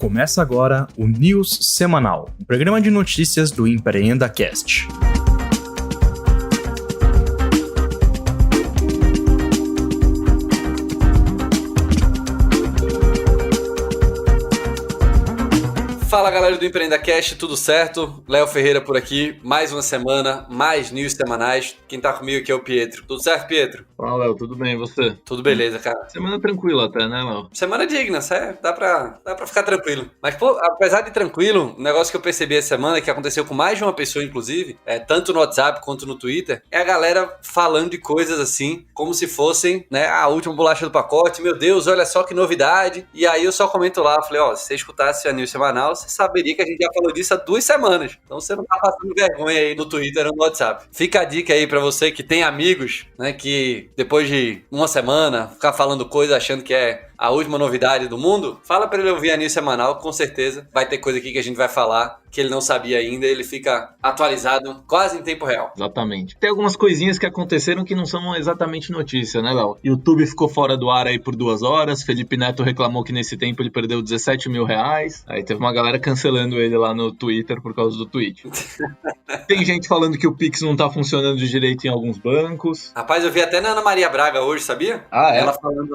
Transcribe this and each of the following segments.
Começa agora o News Semanal, o programa de notícias do EmpreendaCast. Fala galera do EmpreendaCast, tudo certo? Léo Ferreira por aqui, mais uma semana, mais news semanais. Quem tá comigo aqui é o Pietro. Tudo certo, Pietro? Fala, Léo, tudo bem, e você? Tudo beleza, cara. Semana tranquila até, né, Léo? Semana digna, dá pra ficar tranquilo. Mas, pô, apesar de tranquilo, um negócio que eu percebi essa semana, que aconteceu com mais de uma pessoa, inclusive, tanto no WhatsApp quanto no Twitter, é a galera falando de coisas assim, como se fossem, né, a última bolacha do pacote. Meu Deus, olha só que novidade. E aí eu só comento lá, falei, se você escutasse a news semanal, você saberia que a gente já falou disso há 2 semanas. Então você não tá passando vergonha aí no Twitter ou no WhatsApp. Fica a dica aí pra você que tem amigos, né, que depois de uma semana ficar falando coisa achando que é a última novidade do mundo, fala pra ele ouvir a news semanal, com certeza vai ter coisa aqui que a gente vai falar que ele não sabia ainda, ele fica atualizado quase em tempo real. Exatamente. Tem algumas coisinhas que aconteceram que não são exatamente notícia, né, Léo? YouTube ficou fora do ar aí por 2 horas, Felipe Neto reclamou que nesse tempo ele perdeu 17 mil reais, aí teve uma galera cancelando ele lá no Twitter por causa do tweet. Tem gente falando que o Pix não tá funcionando de direito em alguns bancos. Rapaz, eu vi até na Ana Maria Braga hoje, sabia? Ah, é? Ela falando,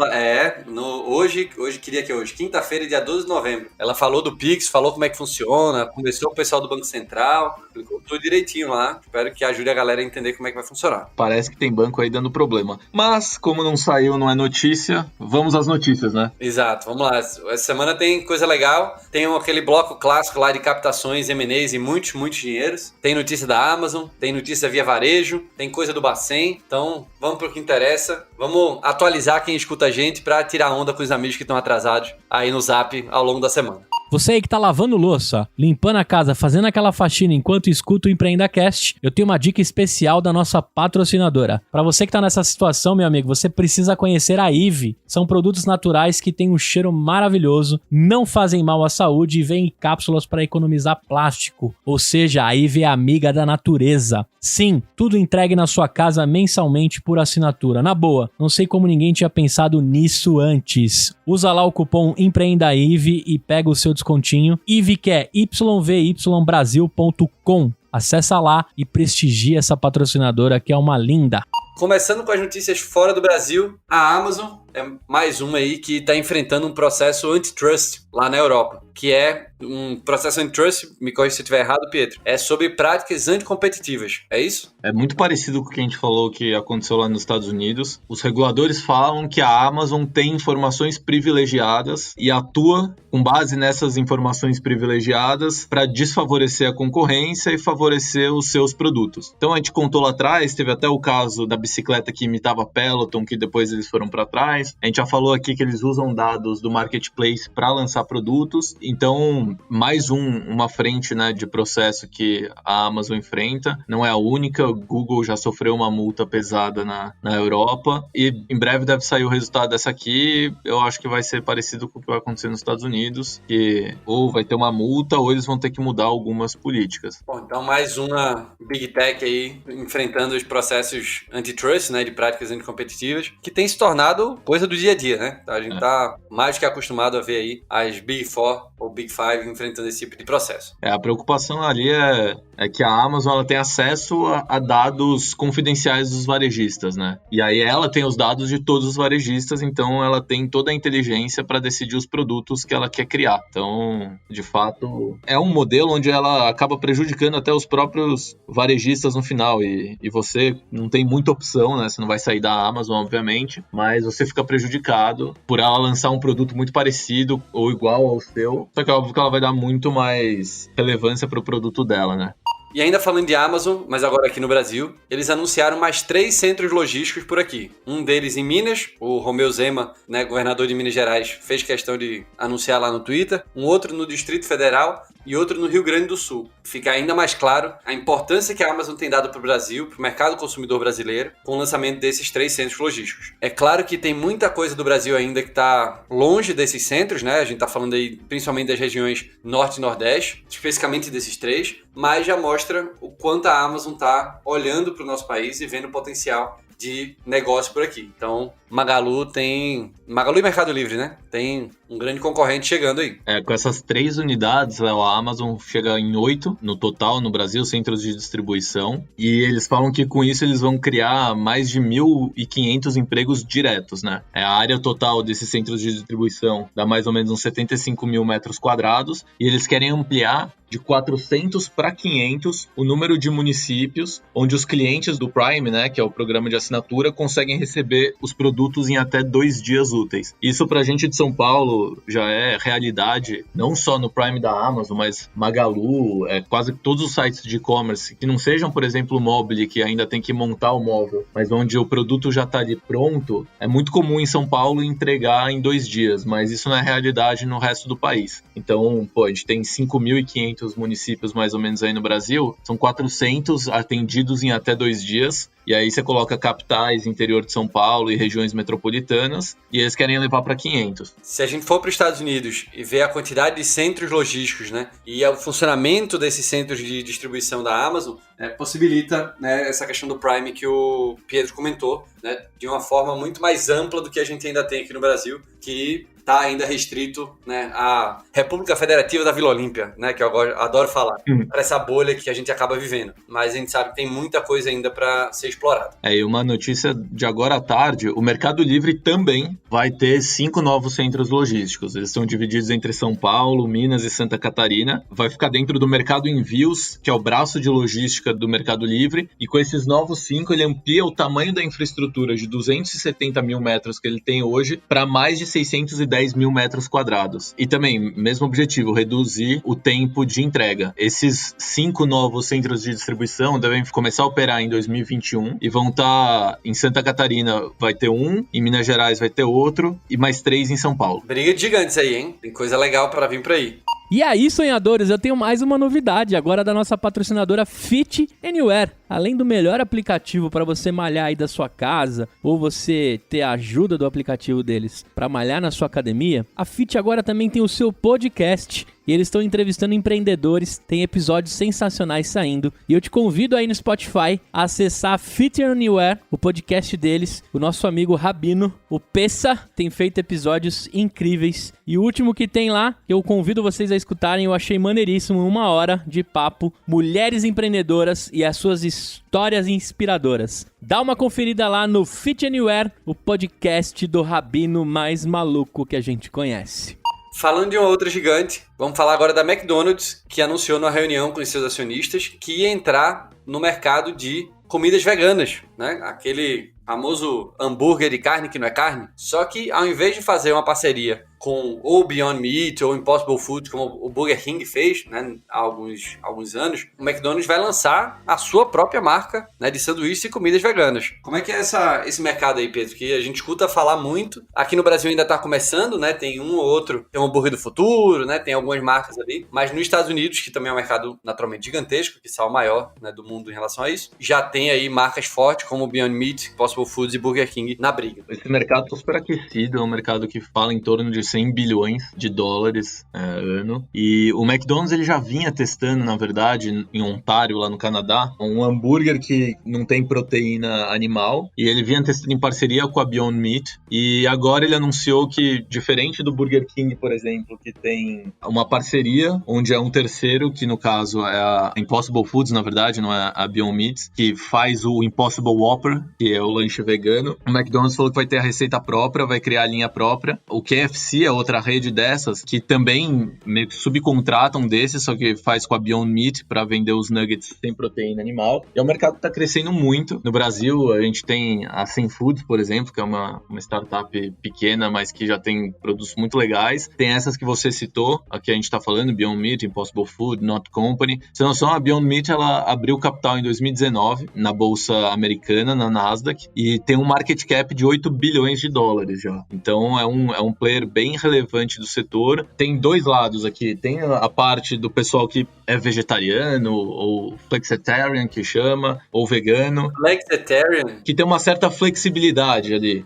hoje, que dia que é hoje? Quinta-feira, dia 12 de novembro. Ela falou do Pix, falou como é que funciona, conversou com o pessoal do Banco Central, explicou tudo direitinho lá. Espero que ajude a galera a entender como é que vai funcionar. Parece que tem banco aí dando problema. Mas, como não saiu, não é notícia, vamos às notícias, né? Exato, vamos lá. Essa semana tem coisa legal. Tem aquele bloco clássico lá de captações, M&As e muitos dinheiros. Tem notícia da Amazon, tem notícia via varejo, tem coisa do Bacen. Então, vamos pro que interessa. Vamos atualizar quem escuta a gente pra tirar onda com os amigos que estão atrasados aí no Zap ao longo da semana. Você aí que tá lavando louça, limpando a casa, fazendo aquela faxina enquanto escuta o EmpreendaCast, eu tenho uma dica especial da nossa patrocinadora. Para você que tá nessa situação, meu amigo, você precisa conhecer a Ive. São produtos naturais que têm um cheiro maravilhoso, não fazem mal à saúde e vêm em cápsulas para economizar plástico. Ou seja, a Ive é amiga da natureza. Sim, tudo entregue na sua casa mensalmente por assinatura. Na boa, não sei como ninguém tinha pensado nisso antes. Usa lá o cupom EmpreendaIve e pega o seu descontinho. Ive que é yvybrasil.com. Acessa lá e prestigia essa patrocinadora que é uma linda. Começando com as notícias fora do Brasil, a Amazon é mais uma aí que está enfrentando um processo antitrust lá na Europa, que é um processo antitrust, me corrija se eu estiver errado, Pietro, é sobre práticas anticompetitivas, é isso? É muito parecido com o que a gente falou que aconteceu lá nos Estados Unidos. Os reguladores falam que a Amazon tem informações privilegiadas e atua com base nessas informações privilegiadas para desfavorecer a concorrência e favorecer os seus produtos. Então a gente contou lá atrás, teve até o caso da bicicleta que imitava a Peloton, que depois eles foram para trás. A gente já falou aqui que eles usam dados do marketplace para lançar produtos. Então, mais uma frente, né, de processo que a Amazon enfrenta. Não é a única, o Google já sofreu uma multa pesada na Europa e em breve deve sair o resultado dessa aqui. Eu acho que vai ser parecido com o que vai acontecer nos Estados Unidos, que ou vai ter uma multa ou eles vão ter que mudar algumas políticas. Bom, então mais uma Big Tech aí enfrentando os processos antitrust, né, de práticas anticompetitivas, que tem se tornado coisa do dia a dia, né? A gente tá mais que acostumado a ver aí as Big Four ou Big Five enfrentando esse tipo de processo. A preocupação ali é que a Amazon ela tem acesso a dados confidenciais dos varejistas, né? E aí ela tem os dados de todos os varejistas, então ela tem toda a inteligência para decidir os produtos que ela quer criar. Então, de fato, é um modelo onde ela acaba prejudicando até os próprios varejistas no final. E você não tem muita opção, né? Você não vai sair da Amazon, obviamente, mas você fica prejudicado por ela lançar um produto muito parecido ou igual ao seu. Só que é óbvio que ela vai dar muito mais relevância para o produto dela, né? E ainda falando de Amazon, mas agora aqui no Brasil, eles anunciaram mais 3 centros logísticos por aqui. Um deles em Minas, o Romeu Zema, né, governador de Minas Gerais, fez questão de anunciar lá no Twitter. Um outro no Distrito Federal e outro no Rio Grande do Sul. Fica ainda mais claro a importância que a Amazon tem dado para o Brasil, para o mercado consumidor brasileiro, com o lançamento desses 3 centros logísticos. É claro que tem muita coisa do Brasil ainda que está longe desses centros, né? A gente está falando aí principalmente das regiões Norte e Nordeste, especificamente desses 3, mas já mostra o quanto a Amazon está olhando para o nosso país e vendo o potencial de negócio por aqui. Então, Magalu e Mercado Livre, né? Tem um grande concorrente chegando aí. Com essas 3 unidades, a Amazon chega em 8 no total no Brasil, centros de distribuição. E eles falam que com isso eles vão criar mais de 1.500 empregos diretos, né? A área total desses centros de distribuição dá mais ou menos uns 75 mil metros quadrados. E eles querem ampliar de 400 para 500 o número de municípios onde os clientes do Prime, né, que é o programa de assinatura, conseguem receber os produtos em até 2 dias úteis. Isso pra gente de São Paulo já é realidade, não só no Prime da Amazon, mas Magalu, quase todos os sites de e-commerce que não sejam, por exemplo, o Mobile, que ainda tem que montar o móvel, mas onde o produto já está ali pronto. É muito comum em São Paulo entregar em 2 dias, mas isso não é realidade no resto do país. Então, a gente tem 5.500 municípios mais ou menos aí no Brasil, são 400 atendidos em até 2 dias, e aí você coloca capitais, interior de São Paulo e regiões metropolitanas, e eles querem levar para 500. Se a gente for para os Estados Unidos e ver a quantidade de centros logísticos, né, e o funcionamento desses centros de distribuição da Amazon, possibilita, né, essa questão do Prime que o Pedro comentou, né, de uma forma muito mais ampla do que a gente ainda tem aqui no Brasil, que está ainda restrito, né, à República Federativa da Vila Olímpia, né, que eu adoro falar, para essa bolha que a gente acaba vivendo. Mas a gente sabe que tem muita coisa ainda para ser explorada. E uma notícia de agora à tarde, o Mercado Livre também vai ter 5 novos centros logísticos. Eles são divididos entre São Paulo, Minas e Santa Catarina. Vai ficar dentro do Mercado Envios, que é o braço de logística do Mercado Livre, e com esses novos 5 ele amplia o tamanho da infraestrutura de 270 mil metros que ele tem hoje para mais de 610 mil metros quadrados. E também, mesmo objetivo, reduzir o tempo de entrega. Esses 5 novos centros de distribuição devem começar a operar em 2021 e vão estar em Santa Catarina, vai ter 1, em Minas Gerais vai ter outro e mais 3 em São Paulo. Briga de gigantes aí, hein? Tem coisa legal para vir por aí. E aí, sonhadores, eu tenho mais uma novidade agora da nossa patrocinadora Fit Anywhere. Além do melhor aplicativo para você malhar aí da sua casa, ou você ter a ajuda do aplicativo deles para malhar na sua academia, a Fit agora também tem o seu podcast. E eles estão entrevistando empreendedores, tem episódios sensacionais saindo. E eu te convido aí no Spotify a acessar Fit Anywhere, o podcast deles. O nosso amigo Rabino, o Pessa, tem feito episódios incríveis. E o último que tem lá, que eu convido vocês a escutarem, eu achei maneiríssimo, 1 hora de papo, mulheres empreendedoras e as suas histórias inspiradoras. Dá uma conferida lá no Fit Anywhere, o podcast do Rabino mais maluco que a gente conhece. Falando de uma outra gigante, vamos falar agora da McDonald's, que anunciou numa reunião com os seus acionistas que ia entrar no mercado de comidas veganas, né? Aquele famoso hambúrguer de carne que não é carne. Só que ao invés de fazer uma parceria com o Beyond Meat ou Impossible Foods, como o Burger King fez, né, há alguns anos, o McDonald's vai lançar a sua própria marca, né, de sanduíches e comidas veganas. Como é que é esse mercado aí, Pedro? Que a gente escuta falar muito. Aqui no Brasil ainda está começando, né? Tem um ou outro, tem o Hambúrguer do Futuro, né? Tem algumas marcas ali. Mas nos Estados Unidos, que também é um mercado naturalmente gigantesco, que é o maior, né, do mundo em relação a isso, já tem aí marcas fortes como o Beyond Meat, Impossible Foods e Burger King na briga. Esse mercado está super aquecido, é um mercado que fala em torno de 100 bilhões de dólares ano. E o McDonald's ele já vinha testando, na verdade, em Ontário, lá no Canadá, um hambúrguer que não tem proteína animal. E ele vinha testando em parceria com a Beyond Meat. E agora ele anunciou que, diferente do Burger King, por exemplo, que tem uma parceria, onde é um terceiro, que no caso é a Impossible Foods, na verdade, não é a Beyond Meat, que faz o Impossible Whopper, que é o lanche vegano. O McDonald's falou que vai ter a receita própria, vai criar a linha própria. O KFC é outra rede dessas, que também meio que subcontratam desses, só que faz com a Beyond Meat para vender os nuggets sem proteína animal. E é um mercado que está crescendo muito. No Brasil, a gente tem a Sem Foods, por exemplo, que é uma startup pequena, mas que já tem produtos muito legais. Tem essas que você citou, aqui a gente está falando, Beyond Meat, Impossible Food, Not Company. Se não são, a Beyond Meat, ela abriu capital em 2019 na bolsa americana, na Nasdaq, e tem um market cap de 8 bilhões de dólares já. Então é um player bem bem relevante do setor. Tem dois lados aqui. Tem a parte do pessoal que é vegetariano, ou flexitarian, que chama, ou vegano. Flexitarian? Que tem uma certa flexibilidade ali.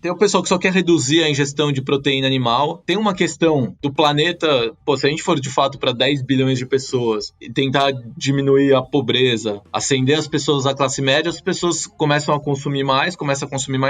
Tem o pessoal que só quer reduzir a ingestão de proteína animal. Tem uma questão do planeta, se a gente for de fato para 10 bilhões de pessoas e tentar diminuir a pobreza, ascender as pessoas da classe média, as pessoas começam a consumir mais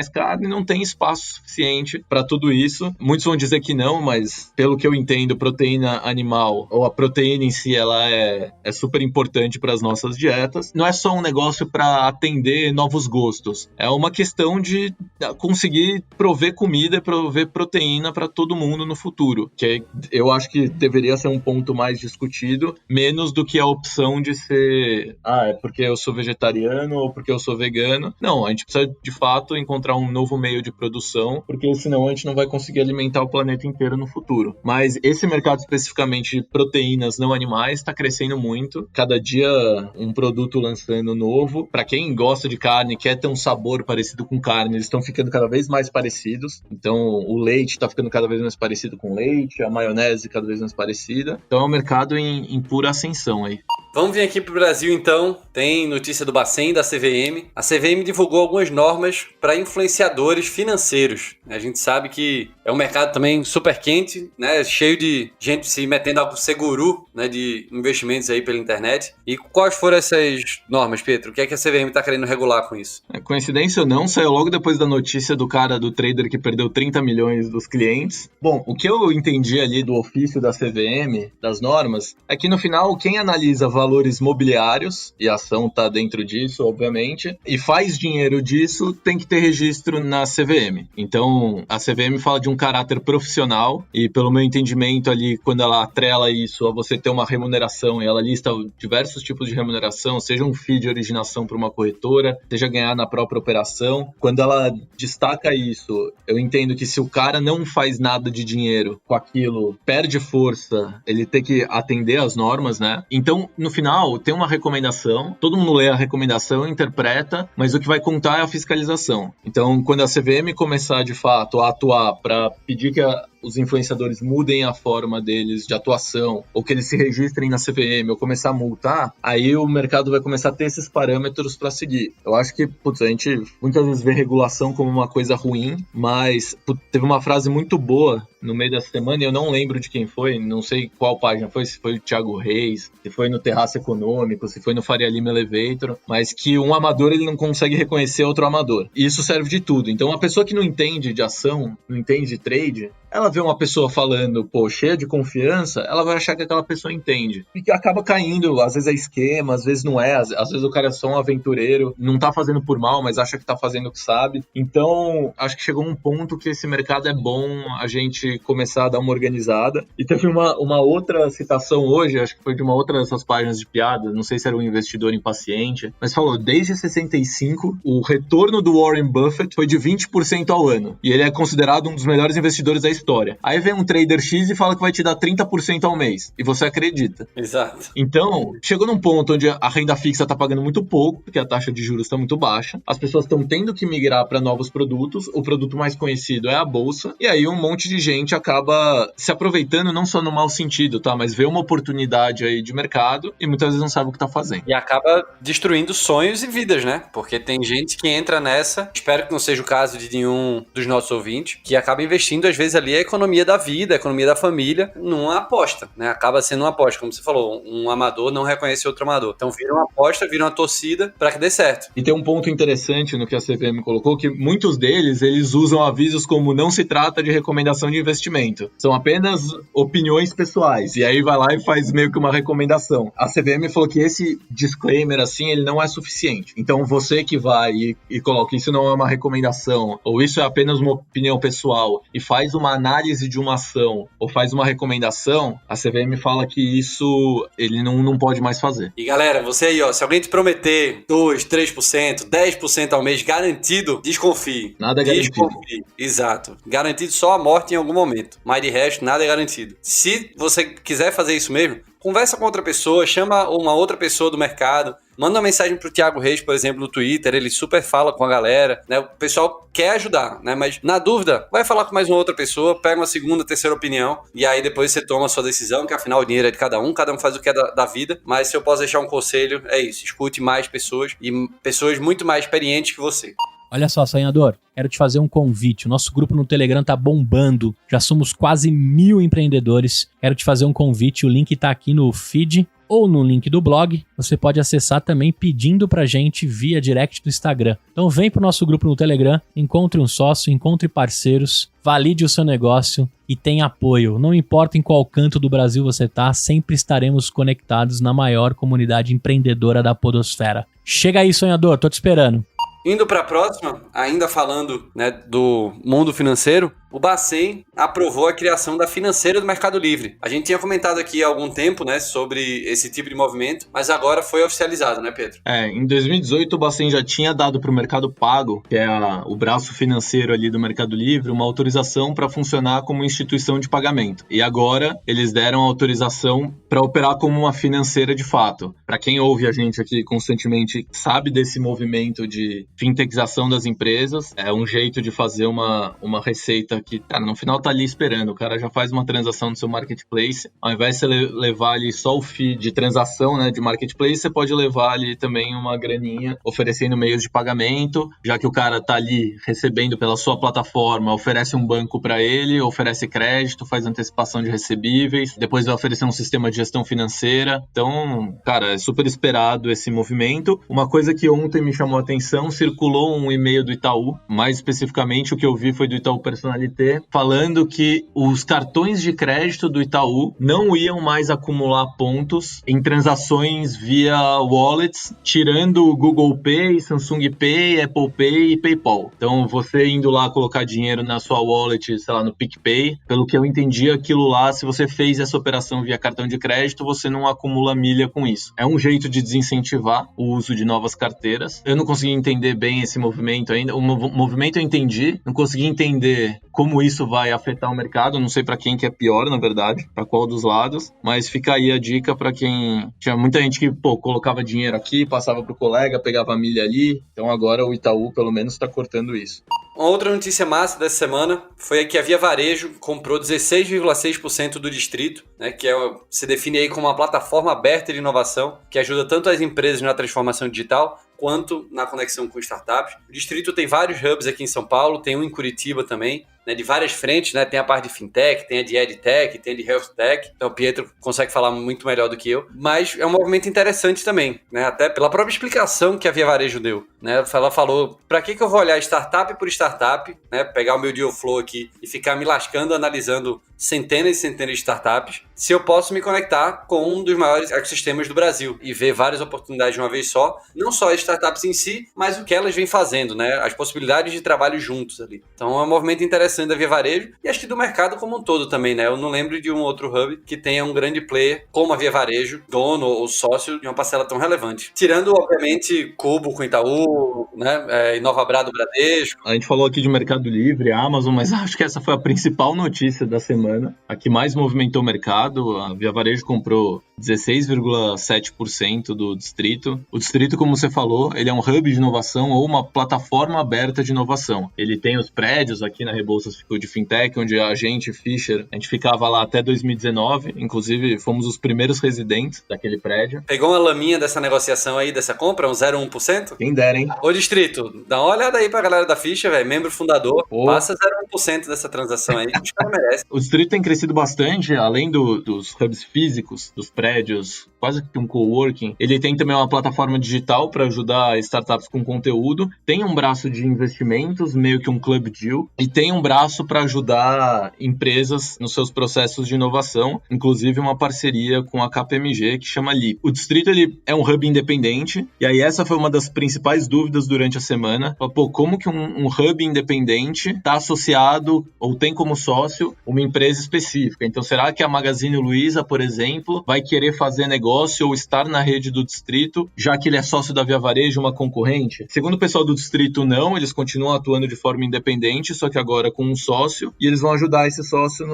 carne, e não tem espaço suficiente para tudo isso. Muitos vão dizer que não, mas pelo que eu entendo, proteína animal, ou a proteína em si, ela é super importante para as nossas dietas. Não é só um negócio para atender novos gostos, é uma questão de conseguir prover comida e prover proteína para todo mundo no futuro, que eu acho que deveria ser um ponto mais discutido, menos do que a opção de ser, é porque eu sou vegetariano ou porque eu sou vegano. Não, a gente precisa de fato encontrar um novo meio de produção, porque senão a gente não vai conseguir alimentar o planeta inteiro no futuro. Mas esse mercado especificamente de proteínas não animais está crescendo muito, cada dia um produto lançando novo. Para quem gosta de carne, quer ter um sabor parecido com carne, eles estão ficando cada vez mais parecidos. Então o leite está ficando cada vez mais parecido com leite, a maionese cada vez mais parecida. Então é um mercado em pura ascensão aí. Vamos vir aqui para o Brasil, então. Tem notícia do Bacen, da CVM. A CVM divulgou algumas normas para influenciadores financeiros. A gente sabe que é um mercado também super quente, né? Cheio de gente se metendo a ser guru, né? De investimentos aí pela internet. E quais foram essas normas, Pedro? O que é que a CVM está querendo regular com isso? Coincidência ou não, saiu logo depois da notícia do cara, do trader que perdeu 30 milhões dos clientes. Bom, o que eu entendi ali do ofício da CVM, das normas, é que no final quem analisa valores mobiliários, e a ação está dentro disso, obviamente, e faz dinheiro disso, tem que ter registro na CVM. Então, a CVM fala de um caráter profissional, e pelo meu entendimento ali, quando ela atrela isso a você ter uma remuneração, e ela lista diversos tipos de remuneração, seja um fee de originação para uma corretora, seja ganhar na própria operação. Quando ela destaca isso, eu entendo que se o cara não faz nada de dinheiro com aquilo, perde força, ele tem que atender às normas, né? Então, no final, tem uma recomendação, todo mundo lê a recomendação, interpreta, mas o que vai contar é a fiscalização. Então, quando a CVM começar, de fato, a atuar para pedir que os influenciadores mudem a forma deles de atuação, ou que eles se registrem na CVM, ou começar a multar, aí o mercado vai começar a ter esses parâmetros para seguir. Eu acho que, a gente muitas vezes vê regulação como uma coisa ruim, mas teve uma frase muito boa no meio dessa semana, e eu não lembro de quem foi, não sei qual página foi, se foi o Thiago Reis, se foi no Terraço Econômico, se foi no Faria Lima Elevator, mas que um amador ele não consegue reconhecer outro amador. E isso serve de tudo. Então, uma pessoa que não entende de ação, não entende de trade, ela vê uma pessoa falando, cheia de confiança, ela vai achar que aquela pessoa entende. E que acaba caindo, às vezes é esquema, às vezes não é, às vezes o cara é só um aventureiro, não tá fazendo por mal, mas acha que tá fazendo o que sabe. Então, acho que chegou um ponto que esse mercado é bom a gente começar a dar uma organizada. E teve uma outra citação hoje, acho que foi de uma outra dessas páginas de piada, não sei se era um investidor impaciente, mas falou, desde 65, o retorno do Warren Buffett foi de 20% ao ano. E ele é considerado um dos melhores investidores da história. Aí vem um trader X e fala que vai te dar 30% ao mês. E você acredita. Exato. Então, chegou num ponto onde a renda fixa tá pagando muito pouco, porque a taxa de juros tá muito baixa. As pessoas estão tendo que migrar para novos produtos. O produto mais conhecido é a bolsa. E aí um monte de gente acaba se aproveitando, não só no mau sentido, tá? Mas vê uma oportunidade aí de mercado e muitas vezes não sabe o que tá fazendo. E acaba destruindo sonhos e vidas, né? Porque tem gente que entra nessa, espero que não seja o caso de nenhum dos nossos ouvintes, que acaba investindo, às vezes, ali a economia da vida, a economia da família, numa aposta, né? Acaba sendo uma aposta, como você falou, um amador não reconhece outro amador. Então vira uma aposta, vira uma torcida para que dê certo. E tem um ponto interessante no que a CVM colocou, que muitos deles, eles usam avisos como não se trata de recomendação de investimento. São apenas opiniões pessoais. E aí vai lá e faz meio que uma recomendação. A CVM falou que esse disclaimer, assim, ele não é suficiente. Então você que vai e coloca isso não é uma recomendação, ou isso é apenas uma opinião pessoal, e faz uma análise de uma ação, ou faz uma recomendação, a CVM fala que isso ele não pode mais fazer. E galera, você aí, ó, se alguém te prometer 2%, 3%, 10% ao mês garantido, desconfie. Nada é garantido. Desconfie. Exato. Garantido só a morte em algum momento. Mas de resto, nada é garantido. Se você quiser fazer isso mesmo, conversa com outra pessoa, chama uma outra pessoa do mercado, manda uma mensagem pro Thiago Reis, por exemplo, no Twitter, ele super fala com a galera, né? O pessoal quer ajudar, né? Mas na dúvida, vai falar com mais uma outra pessoa, pega uma segunda, terceira opinião, e aí depois você toma a sua decisão, que afinal o dinheiro é de cada um faz o que é da vida. Mas se eu posso deixar um conselho, é isso: escute mais pessoas e pessoas muito mais experientes que você. Olha só, sonhador, quero te fazer um convite. O nosso grupo no Telegram tá bombando. Já somos quase 1.000 empreendedores. Quero te fazer um convite. O link tá aqui no feed ou no link do blog. Você pode acessar também pedindo pra gente via direct do Instagram. Então vem pro nosso grupo no Telegram, encontre um sócio, encontre parceiros, valide o seu negócio e tenha apoio. Não importa em qual canto do Brasil você tá, sempre estaremos conectados na maior comunidade empreendedora da podosfera. Chega aí, sonhador, tô te esperando. Indo para a próxima, ainda falando, né, do mundo financeiro, o Bacen aprovou a criação da Financeira do Mercado Livre. A gente tinha comentado aqui há algum tempo, né, sobre esse tipo de movimento, mas agora foi oficializado, né, Pedro? Em 2018 o Bacen já tinha dado para o Mercado Pago, que é o braço financeiro ali do Mercado Livre, uma autorização para funcionar como instituição de pagamento. E agora eles deram autorização para operar como uma financeira de fato. Para quem ouve a gente aqui constantemente, sabe desse movimento de fintechização das empresas, é um jeito de fazer uma receita que, cara, no final tá ali esperando, o cara já faz uma transação no seu marketplace, ao invés de você levar ali só o fee de transação, né, de marketplace, você pode levar ali também uma graninha, oferecendo meios de pagamento, já que o cara tá ali recebendo pela sua plataforma, oferece um banco para ele, oferece crédito, faz antecipação de recebíveis, depois vai oferecer um sistema de gestão financeira. Então, cara, é super esperado esse movimento. Uma coisa que ontem me chamou a atenção, circulou um e-mail do Itaú, mais especificamente o que eu vi foi do Itaú Personalité, falando que os cartões de crédito do Itaú não iam mais acumular pontos em transações via wallets, tirando o Google Pay, Samsung Pay, Apple Pay e PayPal. Então, você indo lá colocar dinheiro na sua wallet, sei lá, no PicPay, pelo que eu entendi, aquilo lá, se você fez essa operação via cartão de crédito, você não acumula milha com isso. É um jeito de desincentivar o uso de novas carteiras. Eu não consegui entender bem esse movimento ainda. O movimento eu entendi, não consegui entender como isso vai afetar o mercado, não sei para quem que é pior, na verdade, para qual dos lados, mas fica aí a dica para quem... Tinha muita gente que, colocava dinheiro aqui, passava pro colega, pegava a milha ali, então agora o Itaú, pelo menos, está cortando isso. Uma outra notícia massa dessa semana foi que a Via Varejo comprou 16,6% do Distrito, né, que se define aí como uma plataforma aberta de inovação que ajuda tanto as empresas na transformação digital quanto na conexão com startups. O Distrito tem vários hubs aqui em São Paulo, tem um em Curitiba também, né, de várias frentes, né? Tem a parte de fintech, tem a de edtech, tem a de healthtech. Então o Pietro consegue falar muito melhor do que eu. Mas é um movimento interessante também, né? Até pela própria explicação que a Via Varejo deu, né? Ela falou, para que eu vou olhar startup por startup, né? Pegar o meu deal flow aqui e ficar me lascando, analisando centenas e centenas de startups, se eu posso me conectar com um dos maiores ecossistemas do Brasil e ver várias oportunidades de uma vez só, não só as startups em si, mas o que elas vêm fazendo, né? As possibilidades de trabalho juntos ali. Então é um movimento interessante da Via Varejo e acho que do mercado como um todo também, né? Eu não lembro de um outro hub que tenha um grande player como a Via Varejo, dono ou sócio de uma parcela tão relevante. Tirando, obviamente, Cubo com Itaú, né? Inovabra do Bradesco. A gente falou aqui de Mercado Livre, Amazon, mas acho que essa foi a principal notícia da semana. A que mais movimentou o mercado. A Via Varejo comprou 16,7% do Distrito. O Distrito, como você falou, ele é um hub de inovação ou uma plataforma aberta de inovação. Ele tem os prédios aqui na Rebouças de Fintech, onde a gente, Fischer, a gente ficava lá até 2019. Inclusive, fomos os primeiros residentes daquele prédio. Pegou uma laminha dessa negociação aí, dessa compra, um 0,1%? Quem dera, hein? Ô, Distrito, dá uma olhada aí pra galera da Fischer, velho, membro fundador. Passa 0,1% dessa transação aí, que os caras merecem. O Distrito tem crescido bastante, além dos hubs físicos, dos prédios, quase que um coworking. Ele tem também uma plataforma digital para ajudar startups com conteúdo. Tem um braço de investimentos, meio que um club deal. E tem um braço para ajudar empresas nos seus processos de inovação, inclusive uma parceria com a KPMG que chama LEAP. O Distrito ele é um hub independente, e aí essa foi uma das principais dúvidas durante a semana. Como que um hub independente está associado ou tem como sócio uma empresa específica? Então, será que a Magazine Luiza, por exemplo, vai querer fazer negócio ou estar na rede do Distrito, já que ele é sócio da Via Varejo, uma concorrente? Segundo o pessoal do Distrito, não, eles continuam atuando de forma independente, só que agora com um sócio e eles vão ajudar esse sócio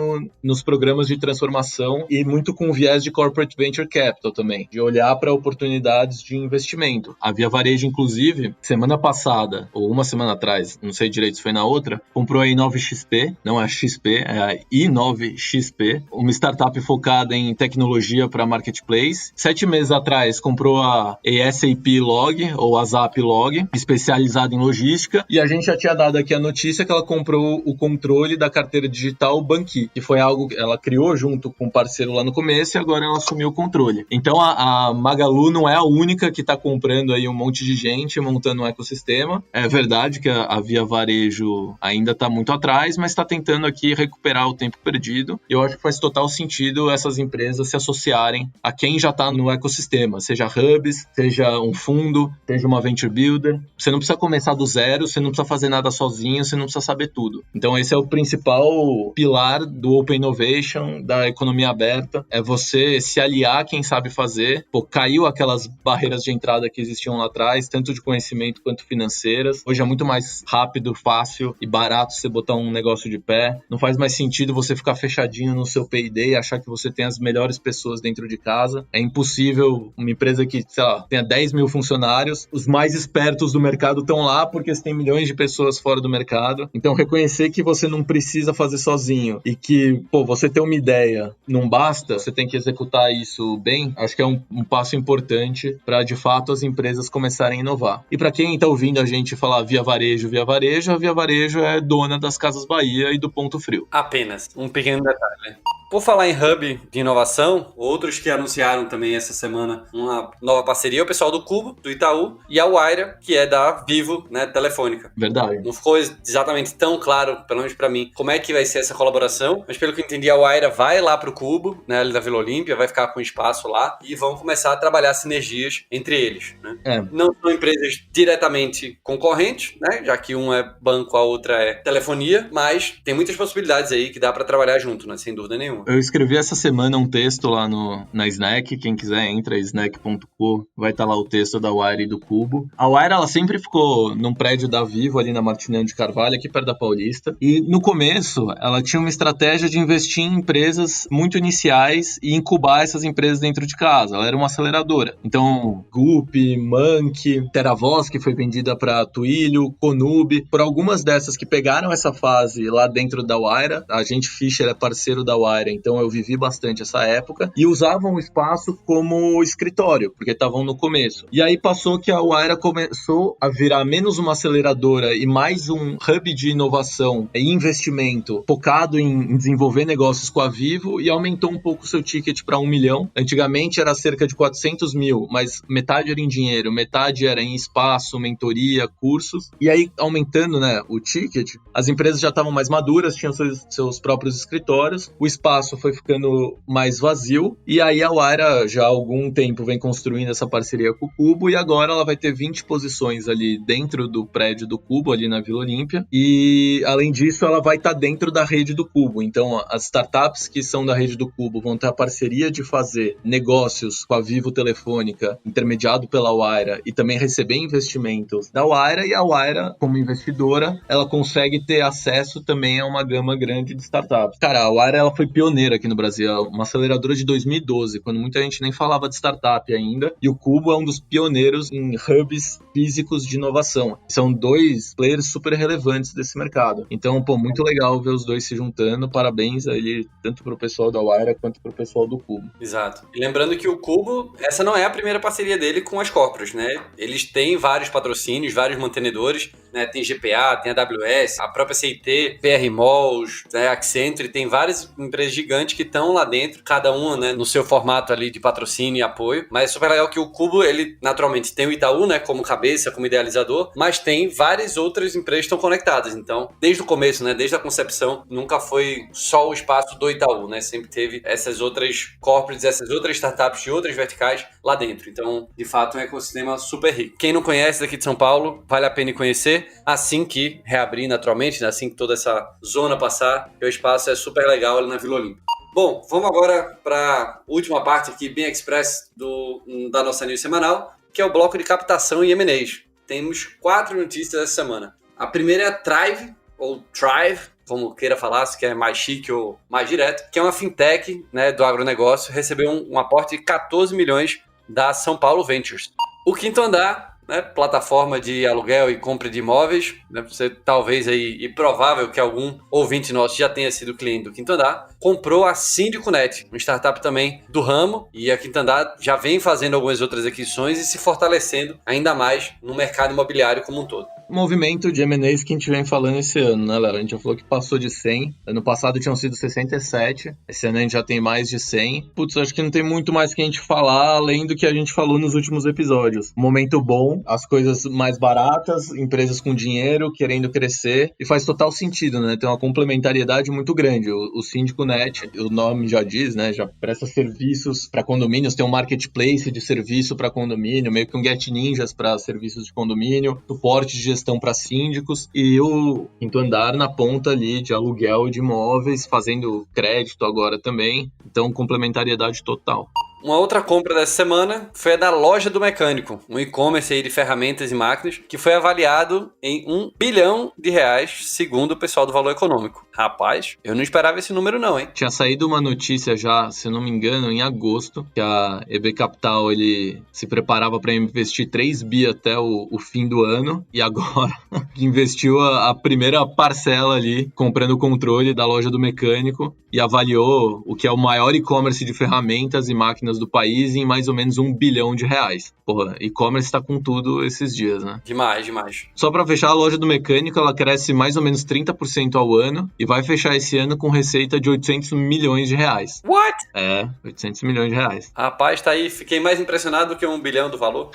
nos programas de transformação e muito com viés de corporate venture capital também, de olhar para oportunidades de investimento. A Via Varejo, inclusive, semana passada, ou uma semana atrás, não sei direito se foi na outra, comprou a I9XP, não é a XP, é a I9XP, uma startup focada em tecnologia para marketplace. 7 meses atrás, comprou a ASAP Log, ou a Zap Log, especializada em logística, e a gente já tinha dado aqui a notícia que ela comprou o controle da carteira digital Banqi, que foi algo que ela criou junto com um parceiro lá no começo e agora ela assumiu o controle. Então a Magalu não é a única que está comprando aí um monte de gente, montando um ecossistema. É verdade que a Via Varejo ainda está muito atrás, mas está tentando aqui recuperar o tempo perdido. Eu acho que faz total sentido essas empresas se associarem a quem já está no ecossistema, seja hubs, seja um fundo, seja uma venture builder. Você não precisa começar do zero, você não precisa fazer nada sozinho, você não precisa saber tudo. Então esse é o principal pilar do Open Innovation, da economia aberta, é você se aliar a quem sabe fazer. Pô, caiu aquelas barreiras de entrada que existiam lá atrás, tanto de conhecimento quanto financeiras. Hoje é muito mais rápido, fácil e barato você botar um negócio de pé. Não faz mais sentido você ficar fechadinho no seu P&D e achar que você tem as melhores pessoas dentro de casa. É impossível uma empresa que, sei lá, tenha 10 mil funcionários, os mais espertos do mercado estão lá porque você tem milhões de pessoas fora do mercado. Então, reconhecer que você não precisa fazer sozinho e que, pô, você ter uma ideia não basta, você tem que executar isso bem, acho que é um passo importante para, de fato, as empresas começarem a inovar. E para quem está ouvindo a gente falar Via Varejo, a Via Varejo é dona das Casas Bahia e do Ponto Frio. Apenas um pequeno detalhe. Por falar em hub de inovação, outros que anunciaram também essa semana uma nova parceria é o pessoal do Cubo, do Itaú, e a Wayra, que é da Vivo, né, Telefônica. Verdade. Não ficou exatamente tão claro, pelo menos pra mim, como é que vai ser essa colaboração, mas pelo que eu entendi, a Wayra vai lá pro Cubo, né, ali da Vila Olímpia, vai ficar com espaço lá, e vão começar a trabalhar sinergias entre eles, né? Não são empresas diretamente concorrentes, né, já que um é banco, a outra é telefonia, mas tem muitas possibilidades aí que dá pra trabalhar junto, né, sem dúvida nenhuma. Eu escrevi essa semana um texto lá na Snack, quem quiser entra, snack.co, vai estar lá o texto da Wayra e do Cubo. A Wayra, ela sempre ficou num prédio da Vivo, ali na Martiniano de Carvalho, aqui perto da Paulista, e no começo, ela tinha uma estratégia de investir em empresas muito iniciais e incubar essas empresas dentro de casa. Ela era uma aceleradora. Então, Gup, Mank, Teravoz, que foi vendida para Twilio, Conub, por algumas dessas que pegaram essa fase lá dentro da Wayra, a gente Fischer é parceiro da Wayra, então eu vivi bastante essa época, e usavam o espaço como escritório, porque estavam no começo. E aí passou que a Wayra começou a virar menos uma aceleradora e mais um hub de inovação e investimento focado em desenvolver negócios com a Vivo, e aumentou um pouco o seu ticket para 1 milhão. Antigamente era cerca de 400 mil, mas metade era em dinheiro, metade era em espaço, mentoria, cursos. E aí, aumentando, né, o ticket, as empresas já estavam mais maduras, tinham seus próprios escritórios, o espaço foi ficando mais vazio, e aí a Wayra já há algum tempo vem construindo essa parceria com o Cubo, e agora ela vai ter 20 posições ali dentro do prédio do Cubo, ali na Vila Olímpia, e além disso ela vai estar dentro da rede do Cubo. Então as startups que são da rede do Cubo vão ter a parceria de fazer negócios com a Vivo Telefônica, intermediado pela Wayra, e também receber investimentos da Wayra, e a Wayra, como investidora, ela consegue ter acesso também a uma gama grande de startups. Cara, a Wayra, ela foi pioneira aqui no Brasil, uma aceleradora de 2012, quando muita gente nem falava de startup ainda, e o Cubo é um dos pioneiros em hubs físicos de inovação. São 2 players super relevantes desse mercado. Então, pô, muito legal ver os dois se juntando, parabéns aí, tanto pro pessoal da Wayra quanto pro pessoal do Cubo. Exato. E lembrando que o Cubo, essa não é a primeira parceria dele com as corporates, né? Eles têm vários patrocínios, vários mantenedores, né? Tem GPA, tem AWS, a própria CIT, PR Malls, né? Accenture, tem várias empresas gigantes que estão lá dentro, cada uma, né, no seu formato ali de patrocínio e apoio. Mas é super legal que o Cubo, ele naturalmente tem o Itaú, né, como cabeça, como idealizador, mas tem várias outras empresas que estão conectadas. Então, desde o começo, né, desde a concepção, nunca foi só o espaço do Itaú, né? Sempre teve essas outras corporates, essas outras startups de outras verticais lá dentro. Então, de fato, é um ecossistema super rico. Quem não conhece daqui de São Paulo, vale a pena ir conhecer. Assim que reabrir naturalmente, né, assim que toda essa zona passar, o espaço é super legal ali na Vila Olímpia. Bom, vamos agora para a última parte aqui, bem express da nossa news semanal, que é o bloco de captação e M&As. Temos 4 notícias essa semana. A primeira é a Thrive, ou Thrive, como queira falar, se quer mais chique ou mais direto, que é uma fintech, né, do agronegócio, recebeu um aporte de 14 milhões da São Paulo Ventures. O Quinto Andar, né, plataforma de aluguel e compra de imóveis, né, você talvez aí, e provável que algum ouvinte nosso já tenha sido cliente do Quinto Andar, comprou a SíndicoNet, uma startup também do ramo, e a Quinto Andar já vem fazendo algumas outras aquisições e se fortalecendo ainda mais no mercado imobiliário como um todo. Movimento de M&As que a gente vem falando esse ano, né, Léo? A gente já falou que passou de 100. Ano passado tinham sido 67. Esse ano a gente já tem mais de 100. Putz, acho que não tem muito mais que a gente falar além do que a gente falou nos últimos episódios. Momento bom, as coisas mais baratas, empresas com dinheiro, querendo crescer. E faz total sentido, né? Tem uma complementariedade muito grande. O SíndicoNet, o nome já diz, né? Já presta serviços para condomínios. Tem um marketplace de serviço para condomínio, meio que um Get Ninjas para serviços de condomínio, suporte de gestão para síndicos, e o Quinto Andar na ponta ali de aluguel de imóveis, fazendo crédito agora também. Então, complementariedade total. Uma outra compra dessa semana foi a da Loja do Mecânico, um e-commerce aí de ferramentas e máquinas, que foi avaliado em R$1 bilhão, segundo o pessoal do Valor Econômico. Rapaz, eu não esperava esse número não, hein? Tinha saído uma notícia já, se não me engano, em agosto, que a EB Capital ele se preparava para investir 3 bi até o fim do ano, e agora investiu a primeira parcela ali, comprando o controle da Loja do Mecânico, e avaliou o que é o maior e-commerce de ferramentas e máquinas do país em mais ou menos R$1 bilhão. Porra, e-commerce tá com tudo esses dias, né? Demais, demais. Só pra fechar, a Loja do Mecânico, ela cresce mais ou menos 30% ao ano e vai fechar esse ano com receita de R$800 milhões. What? É, R$800 milhões. Rapaz, tá aí, fiquei mais impressionado do que R$1 bilhão do valor.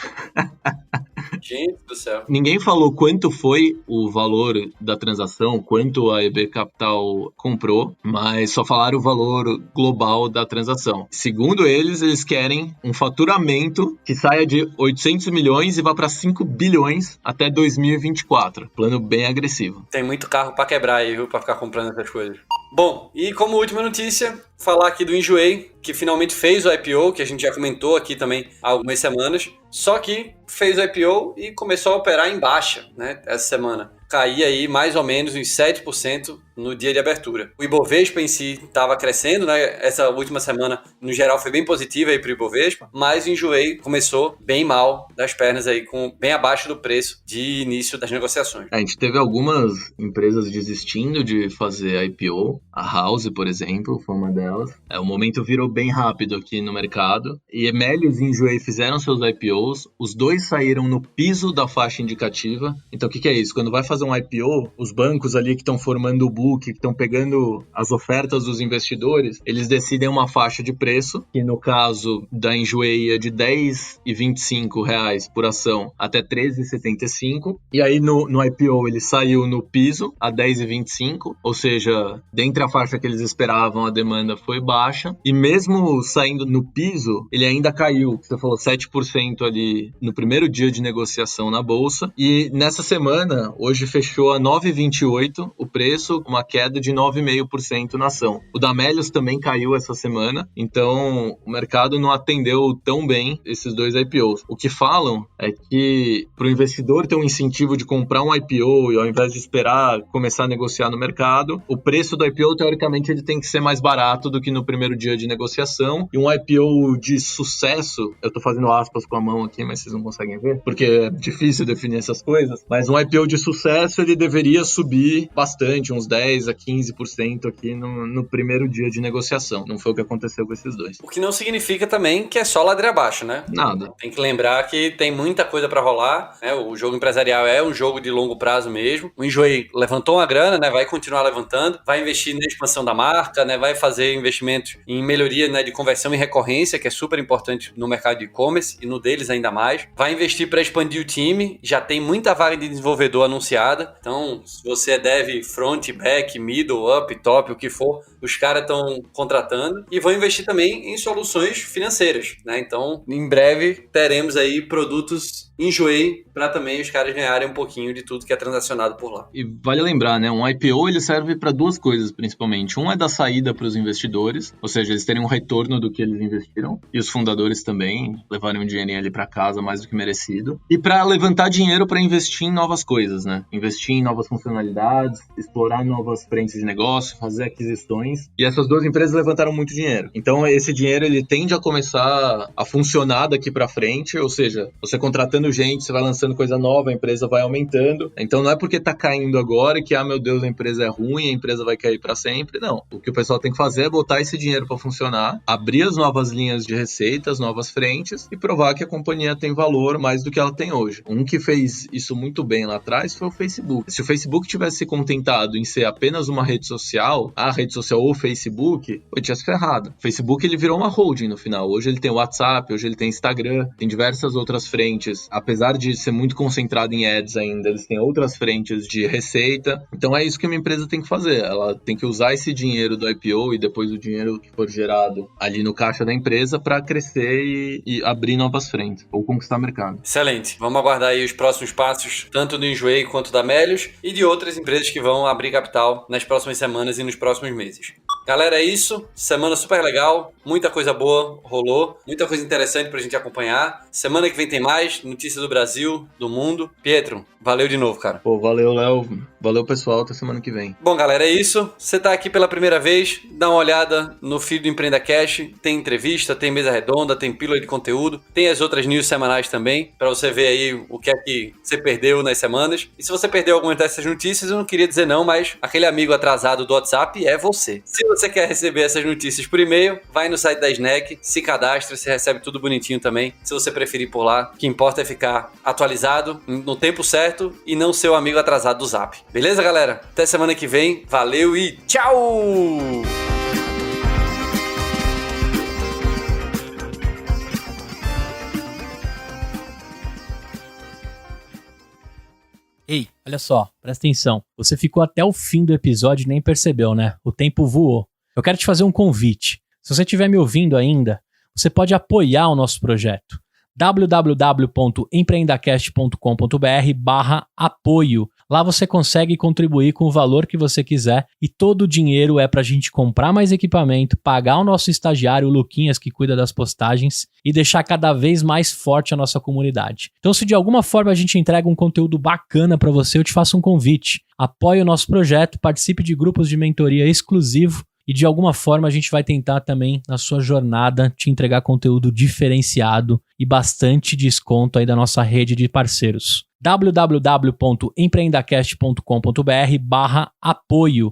Gente do céu. Ninguém falou quanto foi o valor da transação, quanto a EB Capital comprou, mas só falaram o valor global da transação. Segundo eles querem um faturamento que saia de 800 milhões e vá para 5 bilhões até 2024. Plano bem agressivo. Tem muito carro pra quebrar aí, viu, pra ficar comprando essas coisas. Bom, e como última notícia, falar aqui do Enjoei, que finalmente fez o IPO, que a gente já comentou aqui também há algumas semanas, só que fez o IPO e começou a operar em baixa, né, essa semana. Caía aí mais ou menos uns 7% no dia de abertura. O Ibovespa em si estava crescendo, né? Essa última semana, no geral, foi bem positiva aí para o Ibovespa, mas o Enjoei começou bem mal das pernas aí, bem abaixo do preço de início das negociações. A gente teve algumas empresas desistindo de fazer IPO. A House, por exemplo, foi uma delas. O momento virou bem rápido aqui no mercado. E Melius e Enjoei fizeram seus IPOs. Os dois saíram no piso da faixa indicativa. Então, o que é isso? Quando vai fazer um IPO, os bancos ali que estão formando o book, que estão pegando as ofertas dos investidores, eles decidem uma faixa de preço, que no caso da Enjoei é de R$10,25 por ação até R$13,75. E aí no IPO ele saiu no piso a R$10,25, ou seja, dentre a faixa que eles esperavam, a demanda foi baixa. E mesmo saindo no piso, ele ainda caiu, você falou 7% ali no primeiro dia de negociação na bolsa. E nessa semana, hoje fechou a R$9,28 o preço, uma queda de 9,5% na ação. O da Melius também caiu essa semana, então o mercado não atendeu tão bem esses dois IPOs. O que falam é que para o investidor ter um incentivo de comprar um IPO e ao invés de esperar começar a negociar no mercado, o preço do IPO, teoricamente, ele tem que ser mais barato do que no primeiro dia de negociação. E um IPO de sucesso, eu tô fazendo aspas com a mão aqui, mas vocês não conseguem ver, porque é difícil definir essas coisas, mas um IPO de sucesso, ele deveria subir bastante, uns 10% a 15% aqui no primeiro dia de negociação. Não foi o que aconteceu com esses dois. O que não significa também que é só ladeira abaixo, né? Nada. Tem que lembrar que tem muita coisa pra rolar, né? O jogo empresarial é um jogo de longo prazo mesmo. O Enjoei levantou uma grana, né? Vai continuar levantando, vai investir na expansão da marca, né? Vai fazer investimentos em melhoria, né, de conversão e recorrência, que é super importante no mercado de e-commerce e no deles ainda mais. Vai investir para expandir o time, já tem muita vaga de desenvolvedor anunciada. Então, se você é dev, front, back, middle, up, top, o que for, os caras estão contratando e vão investir também em soluções financeiras, né? Então, em breve teremos aí produtos Enjoei para também os caras ganharem um pouquinho de tudo que é transacionado por lá. E vale lembrar, né? Um IPO ele serve para duas coisas principalmente. Um é da saída para os investidores, ou seja, eles terem um retorno do que eles investiram, e os fundadores também levarem um dinheirinho ali para casa mais do que merecido. E para levantar dinheiro para investir em novas coisas, né? Investir em novas funcionalidades, explorar novas frentes de negócio, fazer aquisições. E essas duas empresas levantaram muito dinheiro. Então, esse dinheiro ele tende a começar a funcionar daqui para frente, ou seja, você contratando gente, você vai lançando coisa nova, a empresa vai aumentando. Então, não é porque tá caindo agora que, meu Deus, a empresa é ruim, a empresa vai cair para sempre. Não. O que o pessoal tem que fazer é botar esse dinheiro para funcionar, abrir as novas linhas de receita, as novas frentes e provar que a companhia tem valor mais do que ela tem hoje. Um que fez isso muito bem lá atrás foi o Facebook. Se o Facebook tivesse se contentado em ser apenas uma rede social, a rede social ou Facebook, ele tinha se ferrado. O Facebook ele virou uma holding no final. Hoje ele tem WhatsApp, hoje ele tem Instagram, tem diversas outras frentes. Apesar de ser muito concentrado em ads ainda, eles têm outras frentes de receita. Então é isso que uma empresa tem que fazer. Ela tem que usar esse dinheiro do IPO e depois o dinheiro que for gerado ali no caixa da empresa para crescer e abrir novas frentes ou conquistar mercado. Excelente. Vamos aguardar aí os próximos passos, tanto do Enjoei quanto da Melios e de outras empresas que vão abrir capital nas próximas semanas e nos próximos meses. Galera, é isso. Semana super legal. Muita coisa boa rolou. Muita coisa interessante pra gente acompanhar. Semana que vem tem mais. Notícias do Brasil, do mundo. Pietro, valeu de novo, cara. Pô, valeu, Léo. Valeu, pessoal. Até semana que vem. Bom, galera, é isso. Você tá aqui pela primeira vez, dá uma olhada no feed do Empreenda Cash. Tem entrevista, tem mesa redonda, tem pílula de conteúdo. Tem as outras news semanais também, pra você ver aí o que é que você perdeu nas semanas. E se você perdeu algumas dessas notícias, eu não queria dizer não, mas aquele amigo atrasado do WhatsApp é você. Se você quer receber essas notícias por e-mail, vai no site da Snack, se cadastra, você recebe tudo bonitinho também, se você preferir por lá. O que importa é ficar atualizado no tempo certo e não ser o amigo atrasado do Zap. Beleza, galera? Até semana que vem. Valeu e tchau! Ei, olha só, presta atenção. Você ficou até o fim do episódio e nem percebeu, né? O tempo voou. Eu quero te fazer um convite. Se você estiver me ouvindo ainda, você pode apoiar o nosso projeto. www.empreendacast.com.br/apoio. Lá você consegue contribuir com o valor que você quiser e todo o dinheiro é pra gente comprar mais equipamento, pagar o nosso estagiário, o Luquinhas, que cuida das postagens, e deixar cada vez mais forte a nossa comunidade. Então, se de alguma forma a gente entrega um conteúdo bacana pra você, eu te faço um convite. Apoie o nosso projeto, participe de grupos de mentoria exclusivo e de alguma forma a gente vai tentar também, na sua jornada, te entregar conteúdo diferenciado e bastante desconto aí da nossa rede de parceiros. www.empreendacast.com.br/apoio